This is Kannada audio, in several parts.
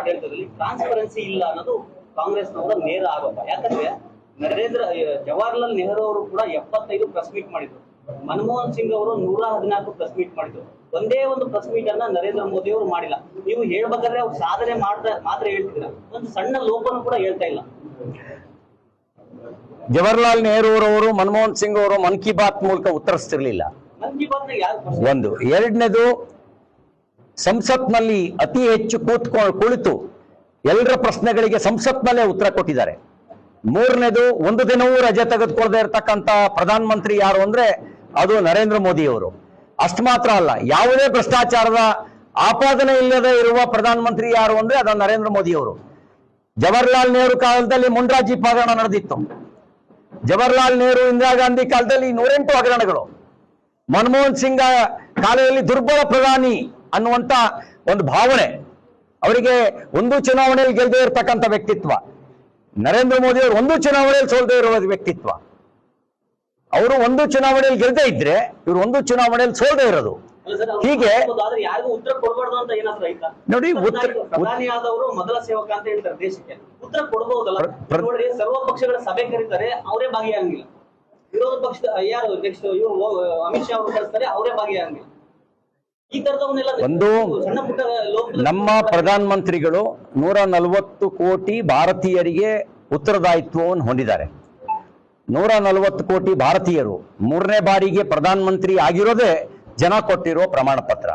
ಆಡಳಿತದಲ್ಲಿ ಟ್ರಾನ್ಸ್ಪರೆನ್ಸಿ ಇಲ್ಲ ಅನ್ನೋದು ಕಾಂಗ್ರೆಸ್ನವರ ನೇರ ಆರೋಪ. ಯಾಕಂದ್ರೆ ಜವಾಹರ್ಲಾಲ್ ನೆಹರು ಅವರು ಕೂಡ 75 ಪ್ರೆಸ್ ಮೀಟ್ ಮಾಡಿದ್ರು. ಮನಮೋಹನ್ ಸಿಂಗ್ ಅವರು 114 ಪ್ರೆಸ್ ಮೀಟ್ ಮಾಡಿದ್ರು. ಒಂದೇ ಒಂದು ಪ್ರೆಸ್ ಮೀಟ್ ಅನ್ನ ನರೇಂದ್ರ ಮೋದಿ ಅವರು ಮಾಡಿಲ್ಲ. ನೀವು ಹೇಳ್ಬೇಕಾದ್ರೆ ಅವ್ರು ಸಾಧನೆ ಮಾತ್ರ ಹೇಳ್ತಿದ್ರ, ಒಂದು ಸಣ್ಣ ಲೋಪನು ಕೂಡ ಹೇಳ್ತಾ ಇಲ್ಲ. ಜವಾಹರ್ಲಾಲ್ ನೆಹರು ಅವರು ಮನಮೋಹನ್ ಸಿಂಗ್ ಅವರು ಮನ್ ಕಿ ಬಾತ್ ಮೂಲಕ ಉತ್ತರಿಸ್ತಿರ್ಲಿಲ್ಲ. ಮನ್ ಕಿ ಬಾತ್ ಒಂದು. ಎರಡನೇದು, ಸಂಸತ್ನಲ್ಲಿ ಅತಿ ಹೆಚ್ಚು ಕುಳಿತು ಎಲ್ಲರ ಪ್ರಶ್ನೆಗಳಿಗೆ ಸಂಸತ್ನಲ್ಲೇ ಉತ್ತರ ಕೊಟ್ಟಿದ್ದಾರೆ. ಮೂರನೇದು, ಒಂದು ದಿನವೂ ರಜೆ ತೆಗೆದುಕೊಳ್ಳದೆ ಇರತಕ್ಕಂತ ಪ್ರಧಾನ ಮಂತ್ರಿ ಯಾರು ಅಂದ್ರೆ ಅದು ನರೇಂದ್ರ ಮೋದಿ ಅವರು. ಅಷ್ಟು ಮಾತ್ರ ಅಲ್ಲ, ಯಾವುದೇ ಭ್ರಷ್ಟಾಚಾರದ ಆಪಾದನೆ ಇಲ್ಲದೆ ಇರುವ ಪ್ರಧಾನ ಮಂತ್ರಿ ಯಾರು ಅಂದ್ರೆ ಅದು ನರೇಂದ್ರ ಮೋದಿ ಅವರು. ಜವಾಹರ್ಲಾಲ್ ನೆಹರು ಕಾಲದಲ್ಲಿ ಮುಂಡ್ರಾಜಿ ಹಗರಣ ನಡೆದಿತ್ತು. ಜವಾಹರ್ಲಾಲ್ ನೆಹರು, ಇಂದಿರಾ ಗಾಂಧಿ ಕಾಲದಲ್ಲಿ 108 ಹಗರಣಗಳು. ಮನಮೋಹನ್ ಸಿಂಗ್ ಕಾಲದಲ್ಲಿ ದುರ್ಬಲ ಪ್ರಧಾನಿ ಅನ್ನುವಂತ ಒಂದು ಭಾವನೆ. ಅವರಿಗೆ ಒಂದು ಚುನಾವಣೆಯಲ್ಲಿ ಗೆಲ್ಲದೆ ಇರತಕ್ಕಂಥ ವ್ಯಕ್ತಿತ್ವ. ನರೇಂದ್ರ ಮೋದಿ ಅವರು ಒಂದು ಚುನಾವಣೆಯಲ್ಲಿ ಸೋಲದೆ ಇರುವ ವ್ಯಕ್ತಿತ್ವ. ಅವರು ಒಂದು ಚುನಾವಣೆಯಲ್ಲಿ ಗೆಲ್ಲದೆ ಇದ್ರೆ ಇವರು ಒಂದು ಚುನಾವಣೆಯಲ್ಲಿ ಸೋಲದೆ ಇರೋದು. ಹೀಗೆ ಯಾರಿಗೂ ಉತ್ತರ ಕೊಡಬಾರ್ದು ಅಂತ ಏನಾದ್ರು ಆಯ್ತಾ? ನೋಡಿ, ಪ್ರಧಾನಿ ಆದವರು ಮೊದಲ ಸೇವಕ ಅಂತ ಹೇಳ್ತಾರೆ ದೇಶಕ್ಕೆ. ಉತ್ತರ ಕೊಡಬಹುದಲ್ಲ? ನೋಡ್ರಿ, ಸರ್ವ ಪಕ್ಷಗಳ ಸಭೆ ಕರೀತಾರೆ, ಅವರೇ ಭಾಗಿಯಾಗಂಗಿಲ್ಲ. ವಿರೋಧ ಪಕ್ಷದ ಯಾರು ನೆಕ್ಸ್ಟ್ ಇವರು ಅಮಿತ್ ಶಾ ಅವರು ಕಳಿಸ್ತಾರೆ, ಅವರೇ ಭಾಗಿಯಾಗಂಗಿಲ್ಲ. ಈ ತರದವನ್ನೆಲ್ಲ ಒಂದು, ಸಣ್ಣ ಪುಟ್ಟ ನಮ್ಮ ಪ್ರಧಾನ ಮಂತ್ರಿಗಳು 140 ಕೋಟಿ ಭಾರತೀಯರಿಗೆ ಉತ್ತರದಾಯಿತ್ವವನ್ನು ಹೊಂದಿದ್ದಾರೆ. 140 ಕೋಟಿ ಭಾರತೀಯರು 3ನೇ ಬಾರಿಗೆ ಪ್ರಧಾನ ಮಂತ್ರಿ ಆಗಿರೋದೇ ಜನ ಕೊಟ್ಟಿರೋ ಪ್ರಮಾಣ ಪತ್ರ.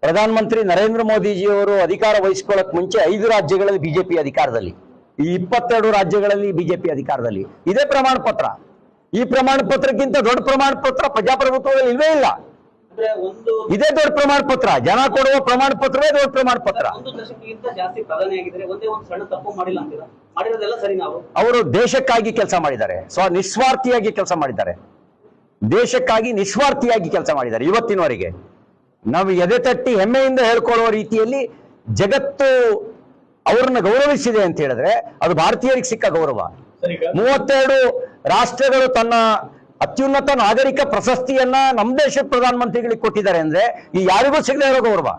ಪ್ರಧಾನ ಮಂತ್ರಿ ನರೇಂದ್ರ ಮೋದಿಜಿಯವರು ಅಧಿಕಾರ ವಹಿಸಿಕೊಳ್ಳಕ್ ಮುಂಚೆ 5 ರಾಜ್ಯಗಳಲ್ಲಿ ಬಿಜೆಪಿ ಅಧಿಕಾರದಲ್ಲಿ, ಈ 22 ರಾಜ್ಯಗಳಲ್ಲಿ ಬಿಜೆಪಿ ಅಧಿಕಾರದಲ್ಲಿ. ಇದೇ ಪ್ರಮಾಣ ಪತ್ರ. ಈ ಪ್ರಮಾಣ ಪತ್ರಕ್ಕಿಂತ ದೊಡ್ಡ ಪ್ರಮಾಣ ಪತ್ರ ಪ್ರಜಾಪ್ರಭುತ್ವದಲ್ಲಿ ಇಲ್ವೇ ಇಲ್ಲ. ಇದೇ ದೊಡ್ಡ ಪ್ರಮಾಣ ಪತ್ರ. ಜನ ಕೊಡುವ ಪ್ರಮಾಣ ಪತ್ರವೇ ದೊಡ್ಡ ಪ್ರಮಾಣ ಪತ್ರ. ಒಂದು ದಶಕಕ್ಕಿಂತ ಜಾಸ್ತಿ ಪ್ರಧಾನಿ ಆಗಿದ್ರೆ ಒಂದೇ ಒಂದು ಸಣ್ಣ ತಪ್ಪು ಮಾಡಿಲ್ಲ ಅಂತೀರಾ? ಮಾಡಿರೋದೆಲ್ಲ ಸರಿ. ಅವರು ದೇಶಕ್ಕಾಗಿ ಕೆಲಸ ಮಾಡಿದ್ದಾರೆ, ನಿಸ್ವಾರ್ಥಿಯಾಗಿ ಕೆಲಸ ಮಾಡಿದ್ದಾರೆ. ದೇಶಕ್ಕಾಗಿ ನಿಸ್ವಾರ್ಥಿಯಾಗಿ ಕೆಲಸ ಮಾಡಿದ್ದಾರೆ. ಇವತ್ತಿನವರೆಗೆ ನಾವು ಎದೆ ತಟ್ಟಿ ಹೆಮ್ಮೆಯಿಂದ ಹೇಳ್ಕೊಳ್ಳುವ ರೀತಿಯಲ್ಲಿ ಜಗತ್ತು ಅವ್ರನ್ನ ಗೌರವಿಸಿದೆ ಅಂತ ಹೇಳಿದ್ರೆ ಅದು ಭಾರತೀಯರಿಗೆ ಸಿಕ್ಕ ಗೌರವ. 32 ರಾಷ್ಟ್ರಗಳು ತನ್ನ ಅತ್ಯುನ್ನತ ನಾಗರಿಕ ಪ್ರಶಸ್ತಿಯನ್ನ ನಮ್ಮ ದೇಶದ ಪ್ರಧಾನ ಮಂತ್ರಿಗಳಿಗೆ ಕೊಟ್ಟಿದ್ದಾರೆ ಅಂದ್ರೆ ಈ ಯಾರಿಗೂ ಸಿಗದೇ ಇರೋ ಗೌರವ.